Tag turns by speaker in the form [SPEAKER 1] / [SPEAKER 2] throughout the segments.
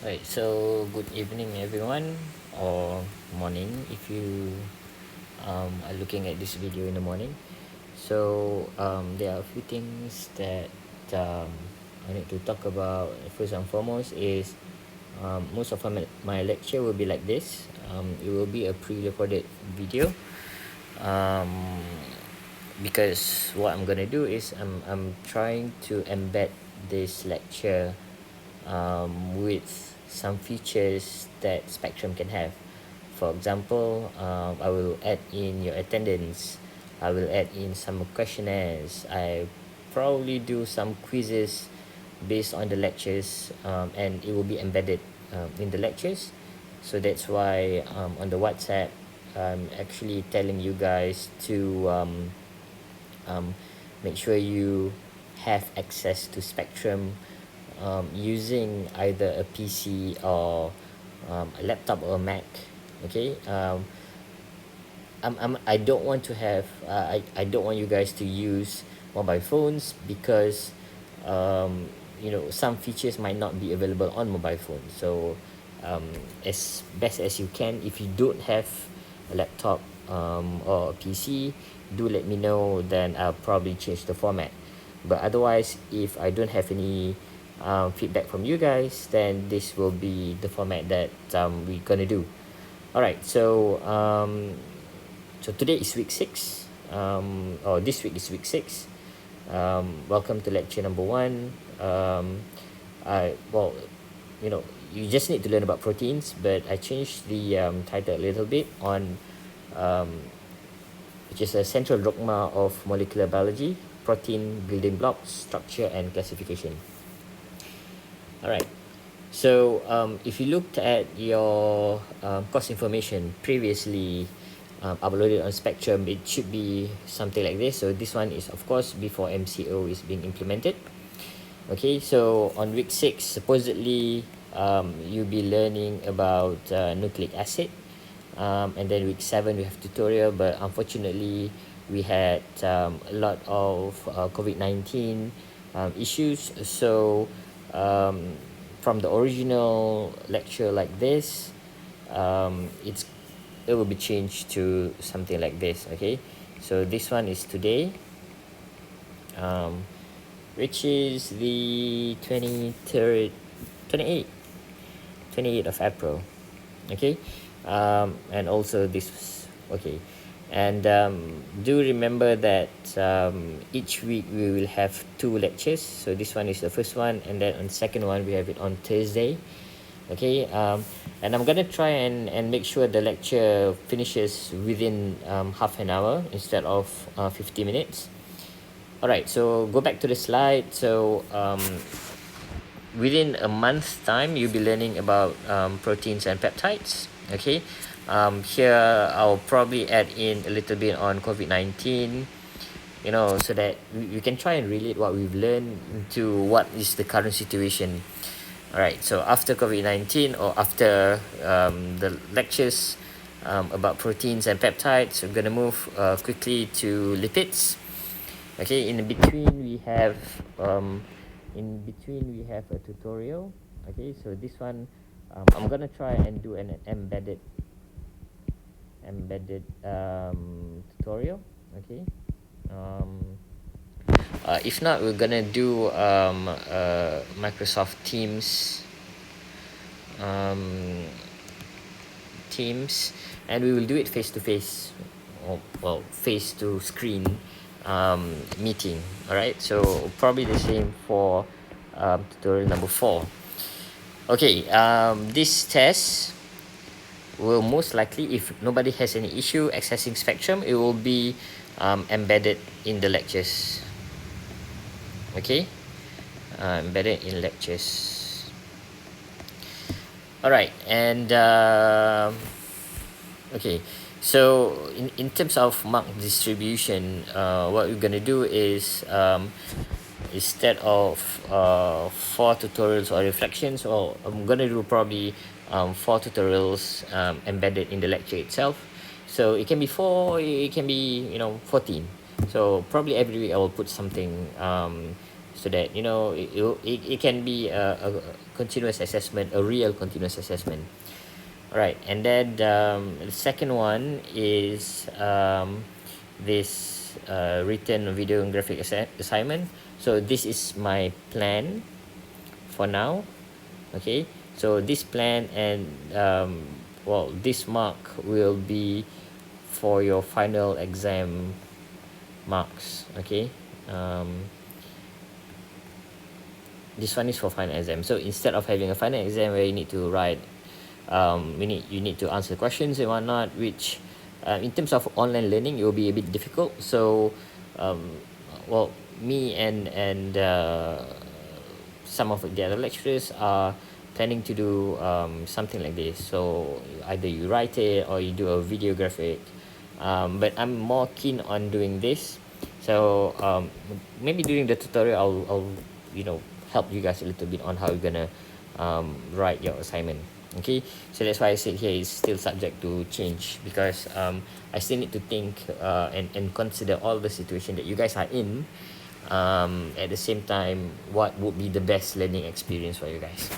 [SPEAKER 1] Right, so good evening everyone, or morning if you are looking at this video in the morning. So there are a few things that I need to talk about. First and foremost is most of my lecture will be like this. It will be a pre-recorded video, um, because what I'm gonna do is I'm trying to embed this lecture with some features that Spectrum can have. For example, I will add in your attendance. I will add in some questionnaires. I probably do some quizzes based on the lectures, and it will be embedded in the lectures. So that's why on the WhatsApp, I'm actually telling you guys to um, make sure you have access to Spectrum using either a PC or a laptop or a Mac. Okay. I don't want to have I don't want you guys to use mobile phones because some features might not be available on mobile phones. So as best as you can, if you don't have a laptop or a PC, do let me know, then I'll probably change the format. But otherwise, if I don't have any feedback from you guys, then this will be the format that we're gonna do. All right, so today is week 6, or this week is week 6. Welcome to lecture number 1. I well, you know, you just need to learn about proteins, but I changed the title a little bit on um, which is a central dogma of molecular biology: protein building blocks, structure, and classification. All right. So if you looked at your course information previously uploaded on Spectrum, it should be something like this. So this one is, of course, before MCO is being implemented. Okay, so on week 6, supposedly you'll be learning about nucleic acid. And then week 7, we have tutorial, but unfortunately, we had a lot of COVID-19 issues. So um, from the original lecture like this, it will be changed to something like this. Okay, so this one is today, um, which is the 23rd, 28th, 28th of April. Okay, and also this. Okay, and do remember that each week we will have 2 lectures. So this one is the first one, and then on the second one we have it on Thursday. Okay, and I'm gonna try and make sure the lecture finishes within half an hour instead of 50 minutes. All right, so go back to the slide. So within a month's time, you'll be learning about proteins and peptides. Okay, here I'll probably add in a little bit on COVID-19, so that we can try and relate what we've learned to what is the current situation. All right, so after COVID-19, or after the lectures about proteins and peptides, we're going to move quickly to lipids. Okay, in between we have a tutorial. Okay, so this one I'm gonna try and do an embedded tutorial. Okay, um, if not, we're gonna do Microsoft um, Teams, and we will do it face to face, or well, face to screen meeting. All right, so probably the same for tutorial number 4. Okay, this test will most likely, if nobody has any issue accessing Spectrum, it will be embedded in the lectures. Okay, embedded in lectures. All right, and okay, so in terms of mark distribution, what we're gonna do is instead of 4 tutorials or reflections, or I'm gonna do probably 4 tutorials embedded in the lecture itself. So it can be 4, it can be 14. So probably every week I will put something so that it can be a continuous assessment, a real continuous assessment. All right, and then the second one is this written video and graphic assignment. So this is my plan for now. Okay, so this plan and well, this mark will be for your final exam marks. Okay, this one is for final exam. So instead of having a final exam where you need to write you need to answer questions and whatnot, which in terms of online learning it will be a bit difficult. So um, well, me and some of the other lecturers are planning to do something like this. So either you write it or you do a video graphic, but I'm more keen on doing this. So maybe during the tutorial I'll help you guys a little bit on how you're gonna write your assignment. Okay, so that's why I said here is still subject to change, because I still need to think and consider all the situation that you guys are in. At the same time, what would be the best learning experience for you guys?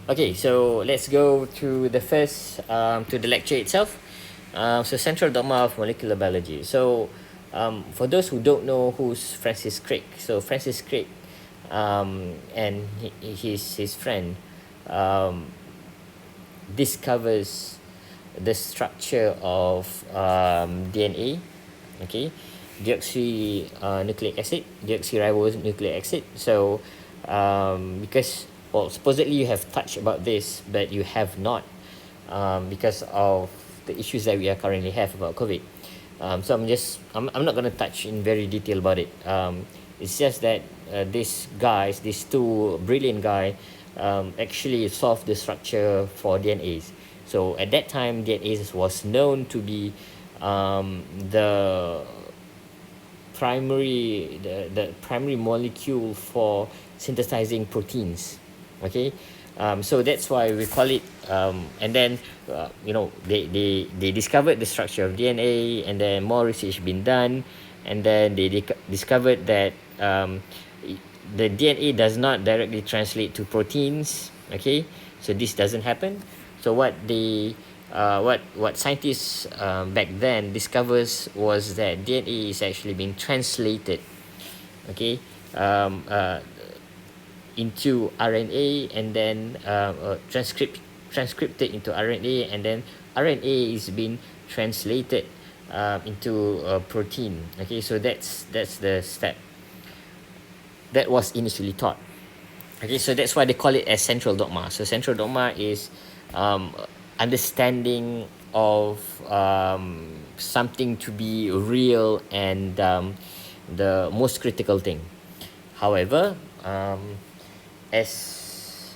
[SPEAKER 1] Okay, so let's go to the first to the lecture itself. So central dogma of molecular biology. So for those who don't know who's Francis Crick, so Francis Crick and his friend discovers the structure of DNA. Okay, deoxynucleic acid, deoxyribonucleic acid. So because, well, supposedly you have touched about this, but you have not, because of the issues that we are currently have about COVID. So I'm not going to touch in very detail about it. It's just that these two brilliant guys actually solved the structure for DNAs. So at that time, DNAs was known to be the primary molecule for synthesizing proteins. Okay, so that's why we call it and then they discovered the structure of DNA, and then more research been done, and then they discovered that the DNA does not directly translate to proteins. Okay, so this doesn't happen. So what scientists back then discovers was that DNA is actually being translated, okay, into RNA, and then transcripted into RNA, and then RNA is being translated into a protein. Okay, so that's the step that was initially taught. Okay, so that's why they call it as central dogma. So central dogma is understanding of something to be real and the most critical thing. However, as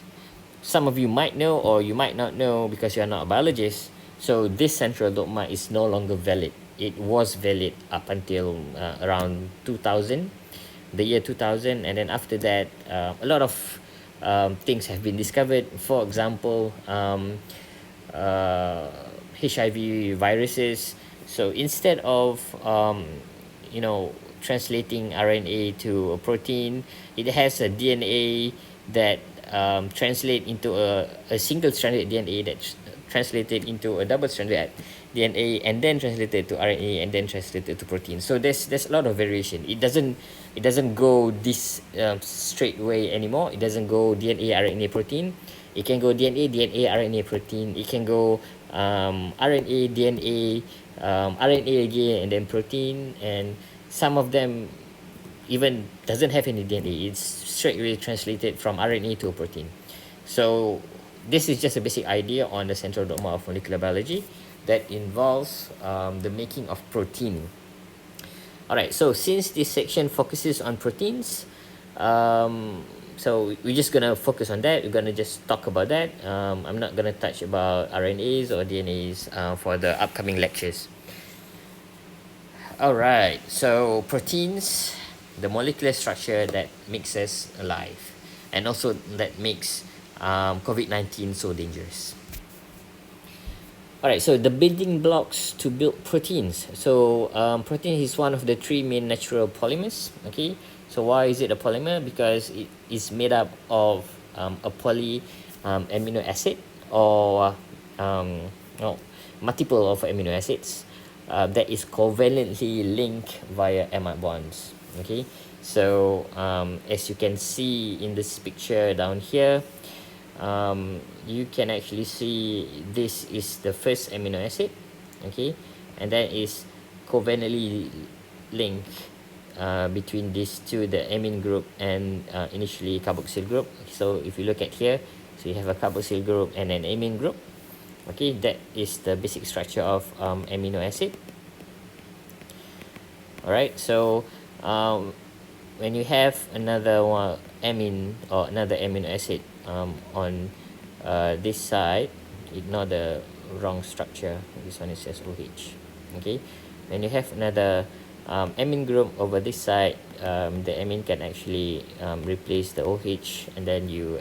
[SPEAKER 1] some of you might know or you might not know because you are not a biologist, so this central dogma is no longer valid. It was valid up until around 2000, the year 2000, and then after that a lot of things have been discovered. For example, HIV viruses. So instead of translating RNA to a protein, it has a DNA that translate into a single-stranded DNA that translated into a double-stranded DNA, and then translated to RNA, and then translated to protein. So there's a lot of variation. It doesn't go this straight way anymore. It doesn't go DNA, RNA, protein. It can go DNA, RNA, protein. It can go RNA, DNA, RNA again, and then protein. And some of them even doesn't have any DNA. It's straightly translated from RNA to a protein. So this is just a basic idea on the central dogma of molecular biology that involves the making of protein. Alright, so since this section focuses on proteins, so we're just gonna focus on that. We're gonna just talk about that. I'm not gonna touch about RNAs or DNAs for the upcoming lectures. Alright, so proteins, the molecular structure that makes us alive, and also that makes COVID-19 so dangerous. Alright, so the building blocks to build proteins. So protein is one of the three main natural polymers. Okay, So why is it a polymer? Because it is made up of a poly amino acid, or no, multiple of amino acids that is covalently linked via amide bonds. Okay, so as you can see in this picture down here, you can actually see this is the first amino acid, okay, and that is covalently linked between these two, the amine group and initially carboxyl group. So if you look at here, so you have a carboxyl group and an amine group. Okay, that is the basic structure of amino acid. All right, so when you have another one amine or another amino acid on this side, ignore the wrong structure, this one is just OH. Okay, when you have another amine group over this side, the amine can actually replace the OH, and then you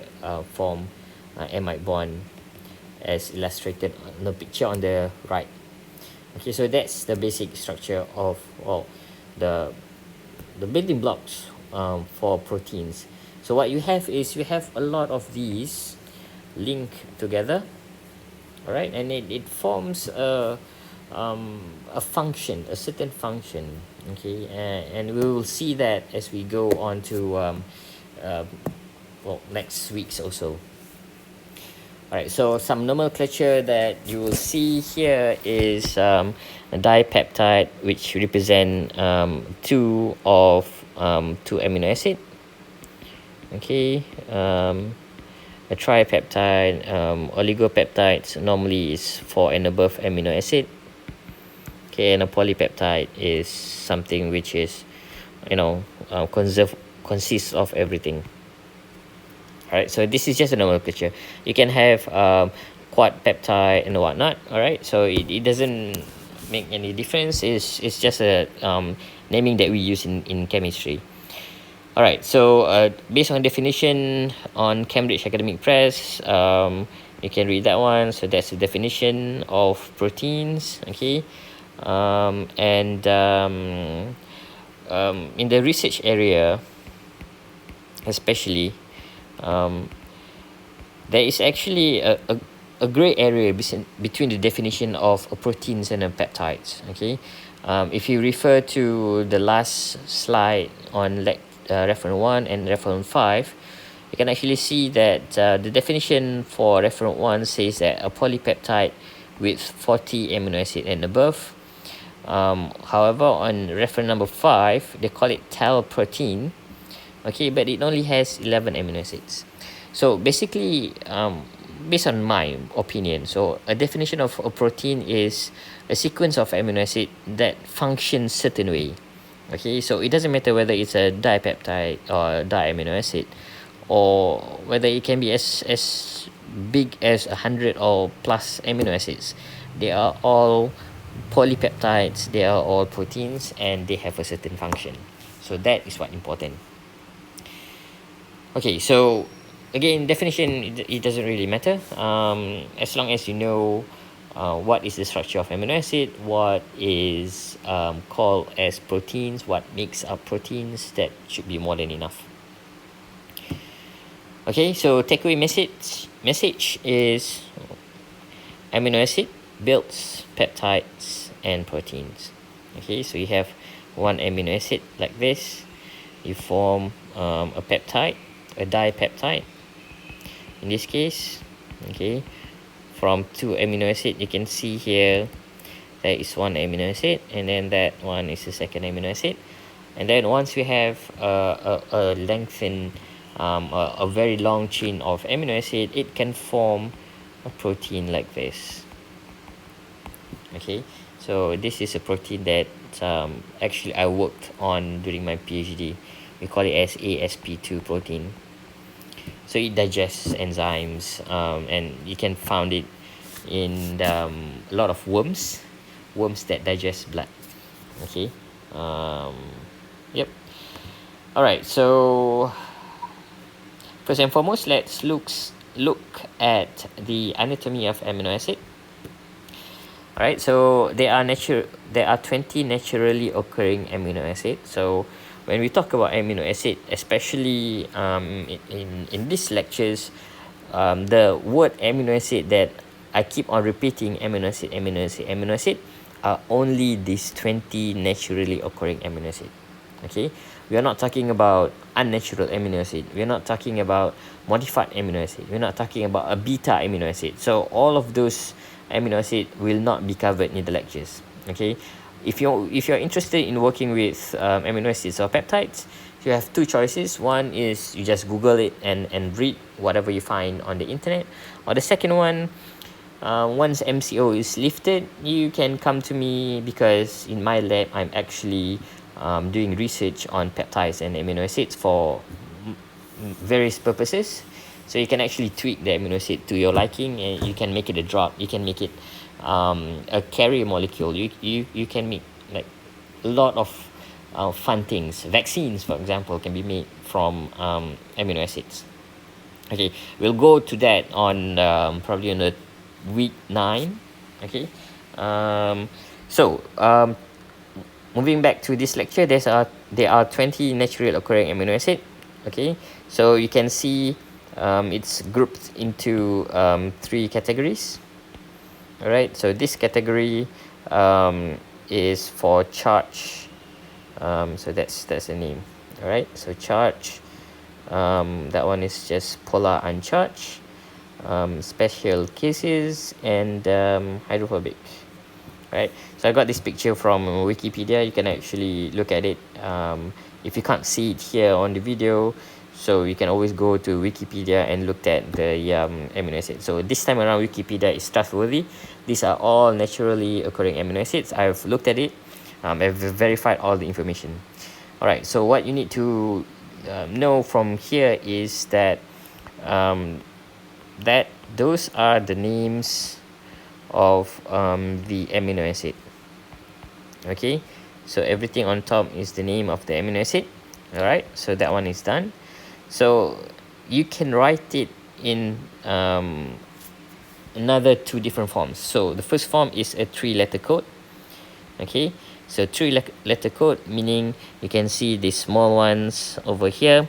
[SPEAKER 1] form amide bond as illustrated on the picture on the right. Okay, so that's the basic structure of, well, the building blocks for proteins. So what you have is you have a lot of these linked together, all right, and it forms a function, a certain function. Okay, and we will see that as we go on to well, next week's also. All right, so some nomenclature that you will see here is a dipeptide, which represent two amino acid. Okay, a tripeptide, oligopeptides normally is 4 and above amino acid. Okay, and a polypeptide is something which is, consists of everything. All right, so this is just a nomenclature. You can have quad peptide and whatnot. All right, so it doesn't make any difference. It's just a naming that we use in chemistry. All right, so based on definition on Cambridge Academic Press, you can read that one. So that's the definition of proteins. Okay, and in the research area, especially, there is actually a gray area between the definition of proteins and peptides. Okay, if you refer to the last slide on reference 1 and reference 5, you can actually see that the definition for reference 1 says that a polypeptide with 40 amino acid and above. However, on reference number 5, they call it tau protein. Okay, but it only has 11 amino acids. So basically, based on my opinion, so a definition of a protein is a sequence of amino acid that functions certain way. Okay, so it doesn't matter whether it's a dipeptide or diamino acid, or whether it can be as big as 100 or plus amino acids. They are all polypeptides, they are all proteins, and they have a certain function. So that is what important. Okay, so again, definition, it doesn't really matter, as long as you know what is the structure of amino acid, what is called as proteins, what makes up proteins. That should be more than enough. Okay, so takeaway message is amino acid builds peptides and proteins. Okay, so you have one amino acid like this, you form a peptide, a dipeptide in this case. Okay, from 2 amino acid, you can see here there is 1 amino acid, and then that one is the second amino acid. And then once we have a lengthened a very long chain of amino acid, it can form a protein like this. Okay, so this is a protein that actually I worked on during my PhD. We call it as ASP2 protein. So it digests enzymes, and you can find it in a lot of worms that digest blood. Okay, yep. All right, so first and foremost, let's look at the anatomy of amino acid. All right, so there are 20 naturally occurring amino acids. So when we talk about amino acid, especially in these lectures, the word amino acid that I keep on repeating, amino acid, amino acid, amino acid, are only these 20 naturally occurring amino acid. Okay, we are not talking about unnatural amino acid, we are not talking about modified amino acid, we're not talking about a beta amino acid. So all of those amino acid will not be covered in the lectures. Okay, if you're interested in working with amino acids or peptides, you have two choices. One is you just Google it and read whatever you find on the internet, or the second one, once MCO is lifted, you can come to me, because in my lab I'm actually doing research on peptides and amino acids for various purposes. So you can actually tweak the amino acid to your liking, and you can make it a drug, you can make it a carrier molecule, you can make like a lot of fun things. Vaccines, for example, can be made from amino acids. Okay, we'll go to that on probably on the week 9. Okay, so moving back to this lecture, there are 20 naturally occurring amino acid. Okay, so you can see it's grouped into 3 categories. All right, so this category is for charge, so that's the name. All right, so charge, that one is just polar uncharged, special cases, and hydrophobic. Right, so I got this picture from Wikipedia. You can actually look at it if you can't see it here on the video, so you can always go to Wikipedia and look at the amino acids. So this time around, Wikipedia is trustworthy. These are all naturally occurring amino acids. I've looked at it, I've verified all the information. All right, so what you need to know from here is that that those are the names of the amino acid. Okay, so everything on top is the name of the amino acid. All right, so that one is done. So you can write it in another 2 different forms. So the first form is a 3-letter code. Okay, so 3-letter code, meaning you can see the small ones over here.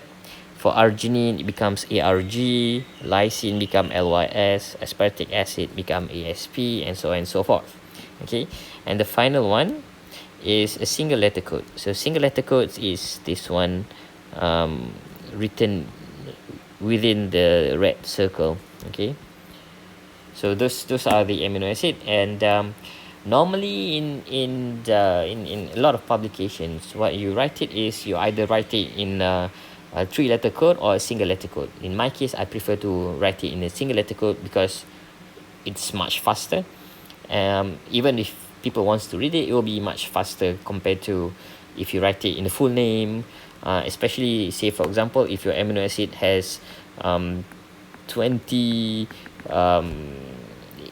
[SPEAKER 1] For arginine, it becomes ARG, lysine become LYS, aspartic acid become ASP, and so on and so forth. Okay, and the final one is a single letter code. So single letter codes is this one, written within the red circle. Okay, so those are the amino acid, and normally in a lot of publications, what you write it is, you either write it in a 3-letter code or a single letter code. In my case, I prefer to write it in a single letter code because it's much faster. Even if people wants to read it, it will be much faster compared to if you write it in the full name, especially, say for example, if your amino acid has 20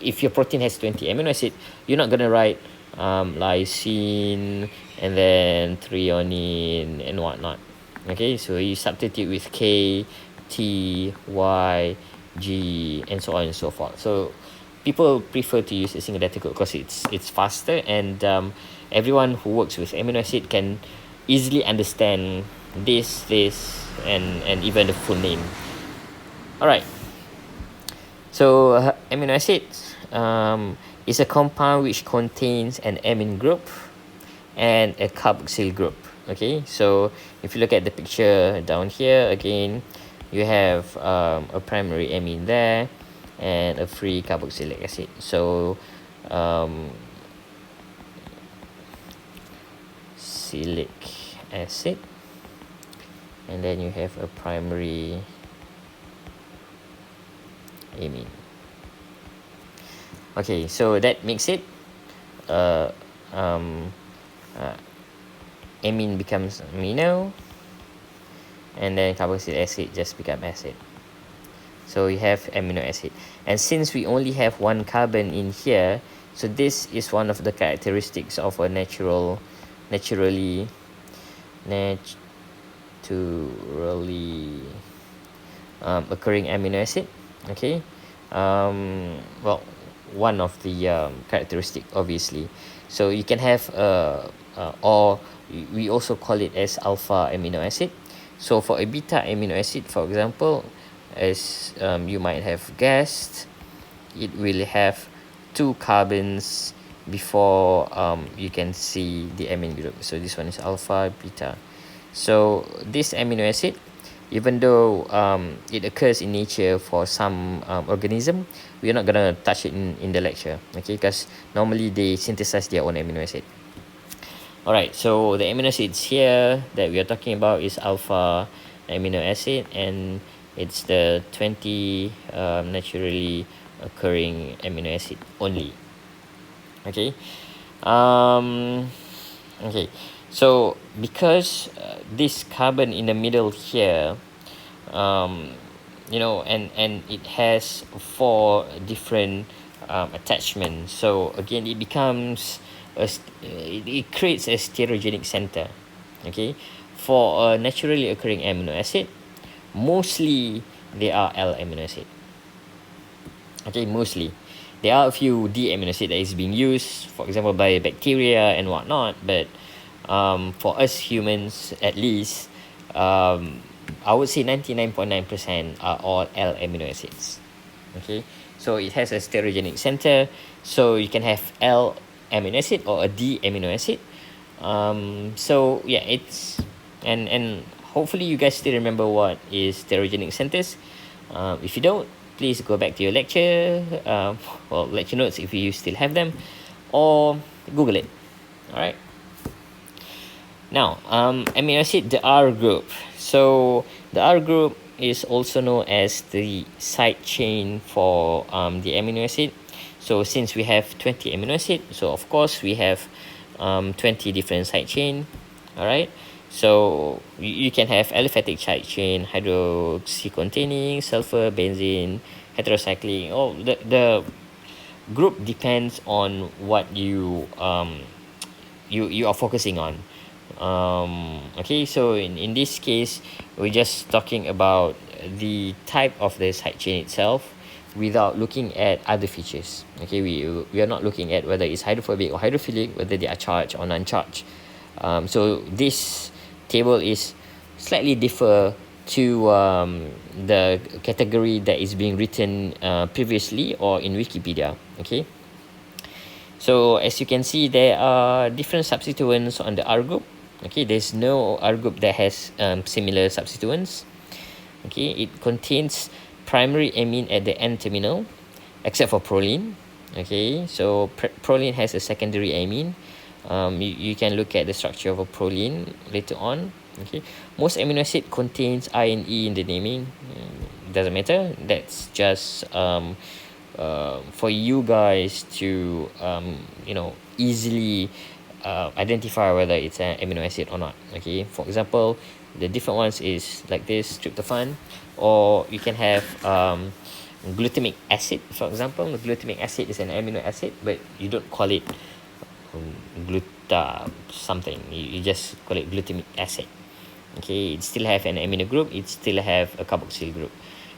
[SPEAKER 1] if your protein has 20 amino acid, you're not going to write lysine and then threonine and whatnot. Okay, so you substitute with K, T, Y, G, and so on and so forth. So people prefer to use a single letter code because it's faster, and everyone who works with amino acid can easily understand this, and even the full name. All right, so amino acids is a compound which contains an amine group and a carboxyl group. Okay, so if you look at the picture down here, again you have a primary amine there and a free carboxylic acid. So xylic acid, and then you have a primary amine. Okay, so that makes it amine becomes amino, and then carboxylic acid just become acid. So we have amino acid, and since we only have 1 carbon in here, so this is one of the characteristics of a naturally occurring amino acid. Okay, well, one of the characteristic, obviously. So you can have a or we also call it as alpha amino acid. So for a beta amino acid, for example, as you might have guessed, it will have 2 carbons before you can see the amine group. So this one is alpha, beta. So this amino acid, even though it occurs in nature for some organism, we're not gonna touch it in the lecture, okay, because normally they synthesize their own amino acid. Alright, so the amino acids here that we are talking about is alpha amino acid, and it's the 20 naturally occurring amino acid only. Okay. Okay, so because this carbon in the middle here, you know, and it has 4 different attachments, so again it becomes it creates a stereogenic center. Okay, for a naturally occurring amino acid, mostly they are L amino acid. Okay, mostly there are a few D amino acid that is being used, for example, by bacteria and whatnot, but for us humans at least, I would say 99.9% are all L amino acids. Okay, so it has a stereogenic center, so you can have L amino acid or a D amino acid. So yeah, it's and hopefully you guys still remember what is stereogenic centers. If you don't, please go back to your lecture, well, lecture notes if you still have them, or Google it. All right. Now, amino acid, the R group. So the R group is also known as the side chain for the amino acid. So since we have 20 amino acid, so of course we have 20 different side chain. All right. So you can have aliphatic side chain, hydroxy containing, sulfur, benzene, heterocyclic. Oh, the group depends on what you are focusing on. Okay, so in this case, we're just talking about the type of the side chain itself without looking at other features. Okay, we are not looking at whether it's hydrophobic or hydrophilic, whether they are charged or non-charged. So this table is slightly differ to the category that is being written previously or in Wikipedia. Okay, so as you can see, there are different substituents on the R group. Okay, there's no R group that has similar substituents. Okay, it contains primary amine at the N terminal, except for proline. Okay, so proline has a secondary amine. You can look at the structure of a proline later on. Okay, most amino acid contains I and E in the naming. Doesn't matter. That's just for you guys to easily identify whether it's an amino acid or not. Okay, for example, the different ones is like this: tryptophan, or you can have glutamic acid. For example, the glutamic acid is an amino acid, but you don't call it gluta something. You just call it glutamic acid. Okay, it still have an amino group, it still have a carboxyl group.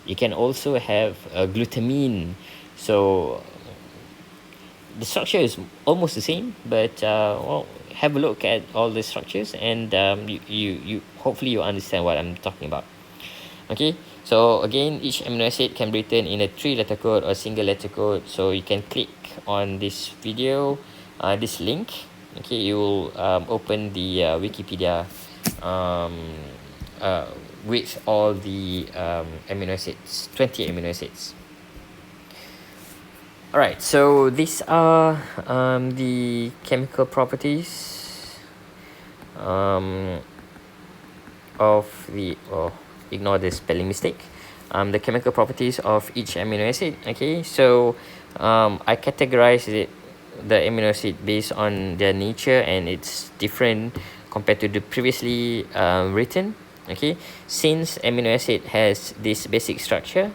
[SPEAKER 1] You can also have a glutamine. So the structure is almost the same, but well, have a look at all the structures, and you hopefully you understand what I'm talking about. Okay, so again, each amino acid can be written in a 3-letter code or single letter code. So you can click on this video, this link. Okay, you will open the Wikipedia with all the amino acids, 20 amino acids. Alright, so these are the chemical properties of the, ignore the spelling mistake, the chemical properties of each amino acid. Okay, so I categorize it, the amino acid, based on their nature, and it's different compared to the previously written. Okay, since amino acid has this basic structure,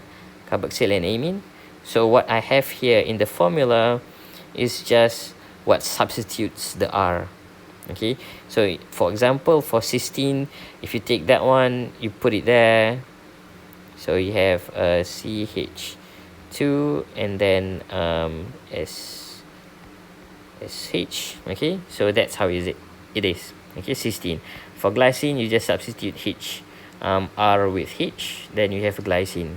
[SPEAKER 1] carboxyl and amine, so what I have here in the formula is just what substitutes the R. Okay, so for example, for cysteine, if you take that one, you put it there, so you have CH2 and then SH. Okay, so that's how is it. it is. Okay, cysteine. For glycine, you just substitute H, R with H, then you have glycine.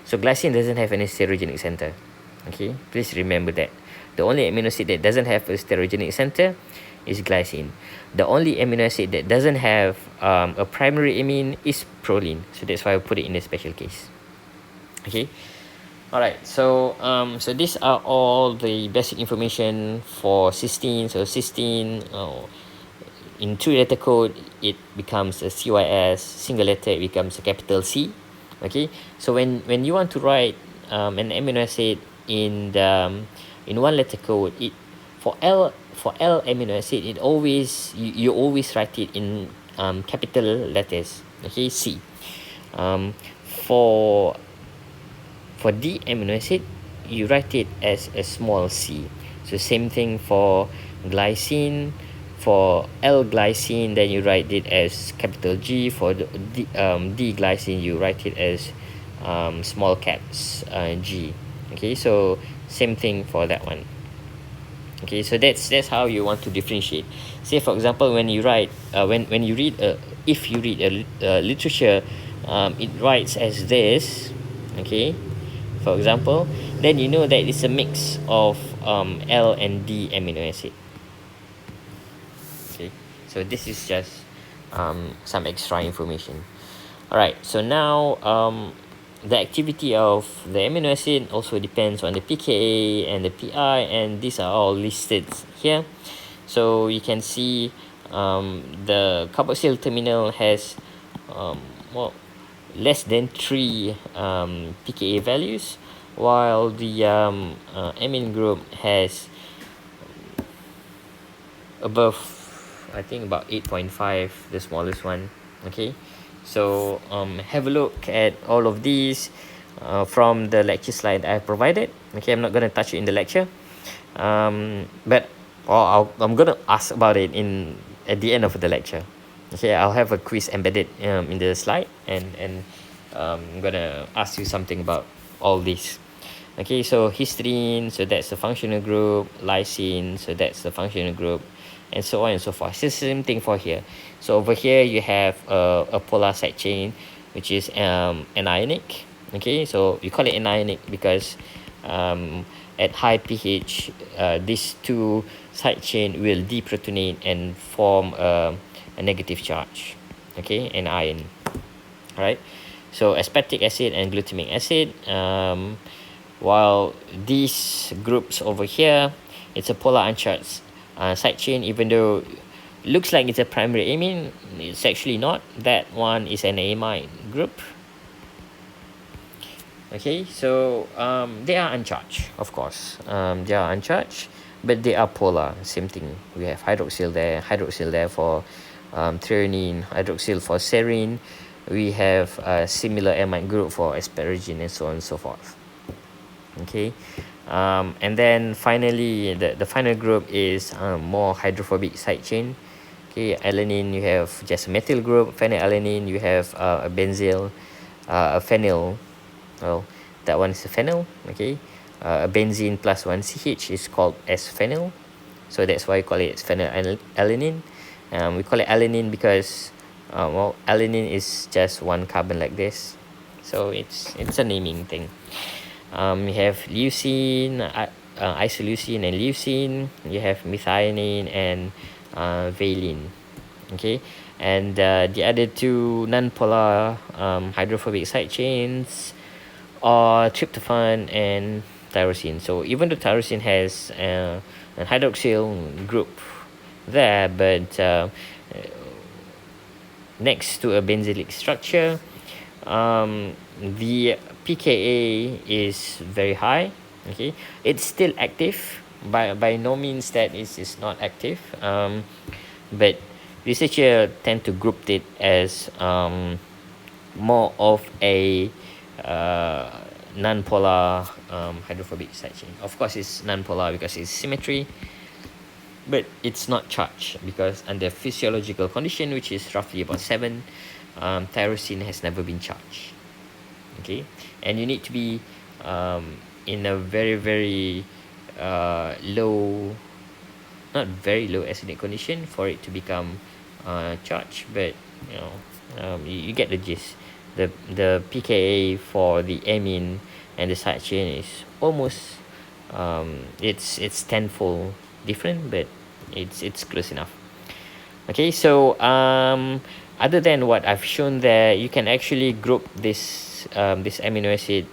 [SPEAKER 1] So glycine doesn't have any stereogenic center. Okay, please remember that. The only amino acid that doesn't have a stereogenic center is glycine. The only amino acid that doesn't have a primary amine is proline. So that's why I put it in a special case. Okay. All right. So these are all the basic information for cysteine. So cysteine, in 2-letter code, it becomes a CYS. Single letter, it becomes a capital C. Okay. So when you want to write an amino acid in the in 1-letter code, it for L amino acid, it always you always write it in capital letters. Okay, C. For D amino acid, you write it as a small c. So same thing for glycine. For L-glycine, then you write it as capital G. For the D-glycine, you write it as small caps G. Okay, so same thing for that one. Okay, so that's how you want to differentiate. Say for example, when you write when you read if you read a literature, it writes as this. Okay, for example, then you know that it's a mix of L and D amino acid. Okay, so this is just some extra information. All right, so now the activity of the amino acid also depends on the pKa and the pi, and these are all listed here. So you can see the carboxyl terminal has well, less than 3 pKa values, while the amine group has above, I think, about 8.5, the smallest one. Okay, so have a look at all of these from the lecture slide I provided. Okay, I'm not going to touch it in the lecture, but I'm going to ask about it at the end of the lecture. Okay, I'll have a quiz embedded in the slide, and I'm going to ask you something about all this. Okay, so histidine, so that's the functional group. Lysine, so that's the functional group, and so on and so forth. It's the same thing for here. So over here you have a polar side chain, which is anionic. Okay, so we call it anionic because at high pH, these two side chain will deprotonate and form a negative charge. Okay, an ion. All right, so aspartic acid and glutamic acid. While these groups over here, it's a polar uncharged side chain. Even though it looks like it's a primary amine, it's actually not. That one is an amide group. Okay, so they are uncharged, of course. They are uncharged, but they are polar. Same thing. We have hydroxyl there for threonine, hydroxyl for serine. We have a similar amide group for asparagine, and so on and so forth. Okay, and then finally the final group is more hydrophobic side chain. Okay, alanine, you have just a methyl group. Phenylalanine, you have a benzyl, a phenyl. Well, that one is a phenyl. Okay, a benzene plus 1 CH is called as phenyl, so that's why we call it phenylalanine. We call it alanine because well, alanine is just one carbon like this, so it's a naming thing. We have leucine, isoleucine and leucine. You have methionine and valine. Okay, and the other two non-polar hydrophobic side chains are tryptophan and tyrosine. So even though tyrosine has a hydroxyl group there, but next to a benzylic structure, the pKa is very high. Okay, it's still active, by no means that is not active, but researchers tend to group it as more of a non-polar hydrophobic side chain. Of course, it's non-polar because it's symmetry, but it's not charged because under physiological condition, which is roughly about 7, tyrosine has never been charged. Okay, and you need to be in a very low not very low acidic condition for it to become charged, but you get the gist. The pKa for the amine and the side chain is almost it's tenfold different, but it's close enough. Okay, so other than what I've shown there, you can actually group this amino acid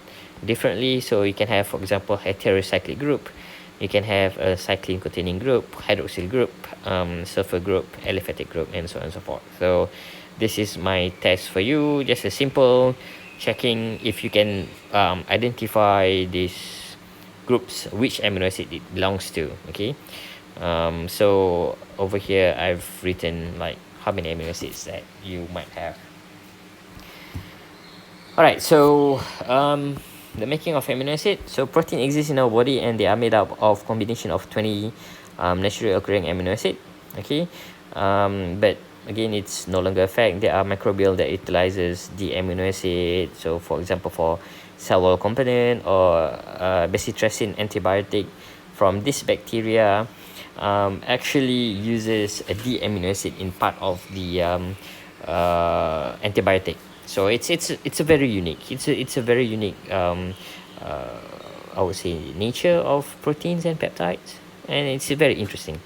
[SPEAKER 1] differently. So you can have, for example, heterocyclic group, you can have a cycline containing group, hydroxyl group, sulfur group, aliphatic group, and so on and so forth. So this is my test for you, just a simple checking if you can identify these groups, which amino acid it belongs to. Okay, so over here I've written like how many amino acids that you might have. All right, so the making of amino acid. So protein exists in our body, and they are made up of combination of 20 naturally occurring amino acid. Okay, but again, it's no longer a fact. There are microbial that utilizes the amino acid. So for example, for cell wall component or bacitracin antibiotic from this bacteria actually uses a D amino acid in part of the antibiotic. So it's a very unique. It's a very unique I would say nature of proteins and peptides, and it's very interesting.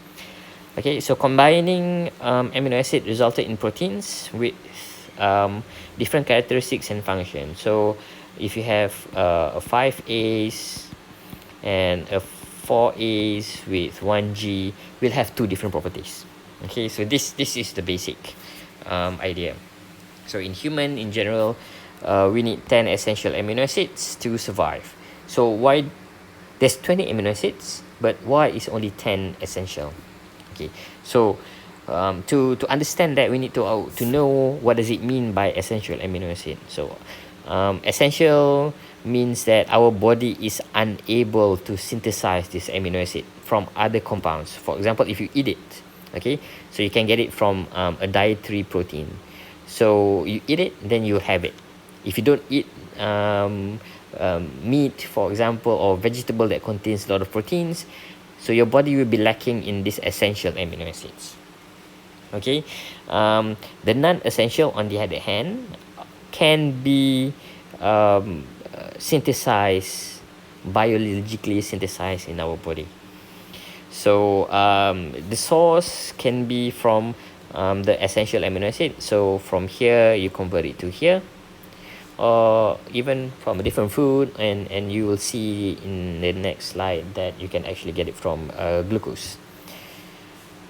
[SPEAKER 1] Okay, so combining amino acid resulted in proteins with different characteristics and function. So if you have a 5As and a 4As with 1G, will have two different properties. Okay, so this is the basic idea. So in human in general, we need 10 essential amino acids to survive. So why there's 20 amino acids, but why is only 10 essential? Okay, so to understand that, we need to know what does it mean by essential amino acid. So essential means that our body is unable to synthesize this amino acid from other compounds. For example, if you eat it, okay, so you can get it from a dietary protein. So you eat it, then you have it. If you don't eat meat, for example, or vegetable that contains a lot of proteins, so your body will be lacking in these essential amino acids. Okay, the non-essential, on the other hand, can be synthesized, biologically synthesized in our body. So the source can be from the essential amino acid. So from here you convert it to here, or even from a different food, and you will see in the next slide that you can actually get it from glucose.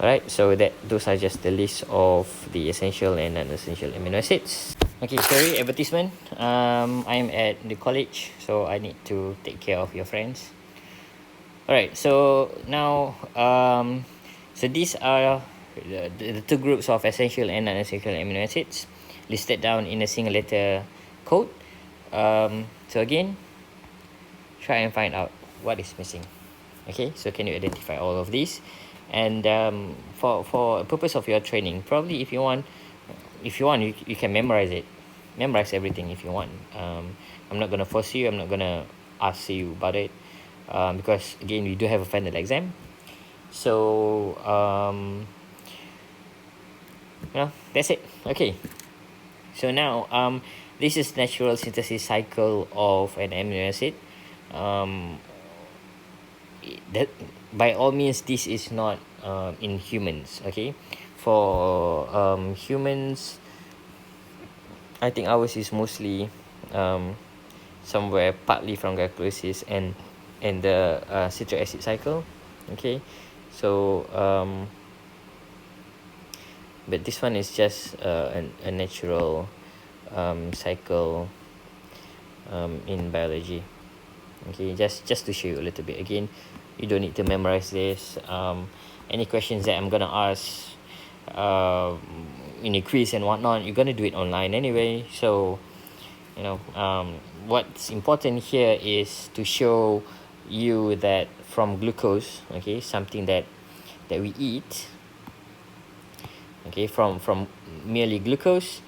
[SPEAKER 1] All right, so those are just the list of the essential and non-essential amino acids. Okay, sorry, advertisement. I'm at the college, so I need to take care of your friends. All right, so now so these are the two groups of essential and non-essential amino acids listed down in a single letter code. So again, try and find out what is missing. Okay, so can you identify all of these? And for purpose of your training, probably if you want you can memorize everything if you want. I'm not gonna force you, I'm not gonna ask you about it, because again, we do have a final exam. So that's it. Okay, so now this is natural synthesis cycle of an amino acid. That by all means, this is not in humans. Okay, for humans, I think ours is mostly somewhere partly from glycolysis and the citric acid cycle. Okay, so but this one is just a natural cycle in biology. Okay, just to show you a little bit. Again, you don't need to memorize this. Any questions that I'm gonna ask in a quiz and whatnot, you're gonna do it online anyway. So what's important here is to show you that from glucose, okay, something that we eat, okay, from merely glucose,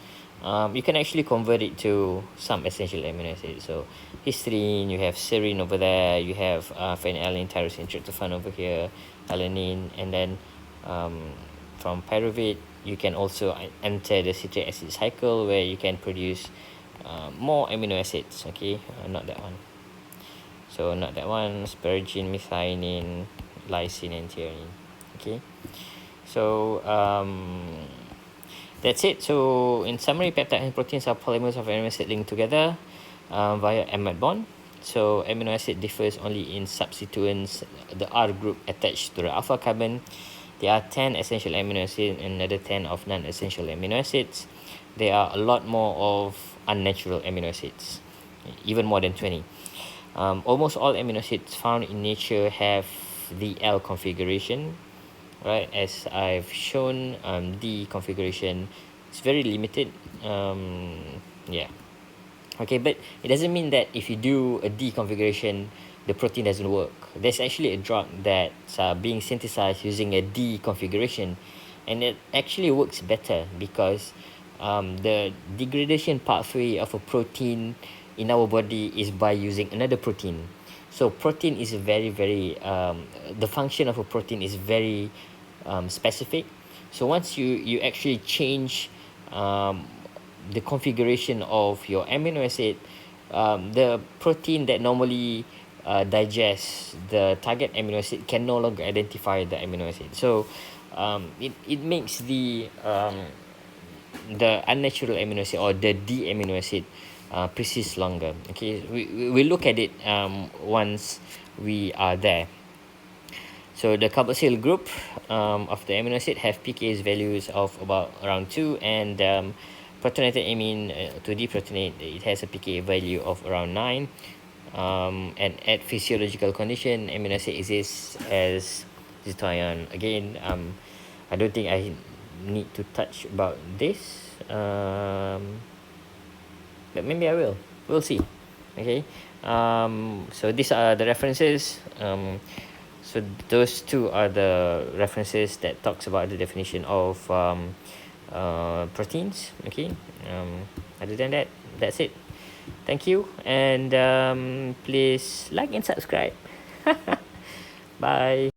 [SPEAKER 1] you can actually convert it to some essential amino acids. So histidine, you have serine over there, you have phenylalanine tyrosine tryptophan over here, alanine, and then from pyruvate you can also enter the citric acid cycle, where you can produce more amino acids. Okay, not that one. So not that one, asparagine, methionine, lysine, and threonine. Okay, so that's it. So in summary, peptide and proteins are polymers of amino acid linked together via amide bond. So amino acid differs only in substituents, the R group attached to the alpha carbon. There are 10 essential amino acids and another 10 of non-essential amino acids. There are a lot more of unnatural amino acids, even more than 20. Almost all amino acids found in nature have the L configuration, right? As I've shown, D configuration is very limited. Yeah. Okay, but it doesn't mean that if you do a D configuration, the protein doesn't work. There's actually a drug that's being synthesized using a D configuration, and it actually works better because the degradation pathway of a protein in our body is by using another protein. So protein is very the function of a protein is very specific. So once you actually change the configuration of your amino acid, the protein that normally digests the target amino acid can no longer identify the amino acid. So it makes the unnatural amino acid or the D amino acid persist longer. Okay, we look at it once we are there. So the carboxyl group of the amino acid have pKa values of about around 2, and protonated amine to deprotonate, it has a pKa value of around 9. And at physiological condition, amino acid exists as cation. Again, I don't think I need to touch about this, but maybe I will. We'll see. Okay. So these are the references. So those two are the references that talks about the definition of proteins. Okay. Other than that, that's it. Thank you, and please like and subscribe. Bye.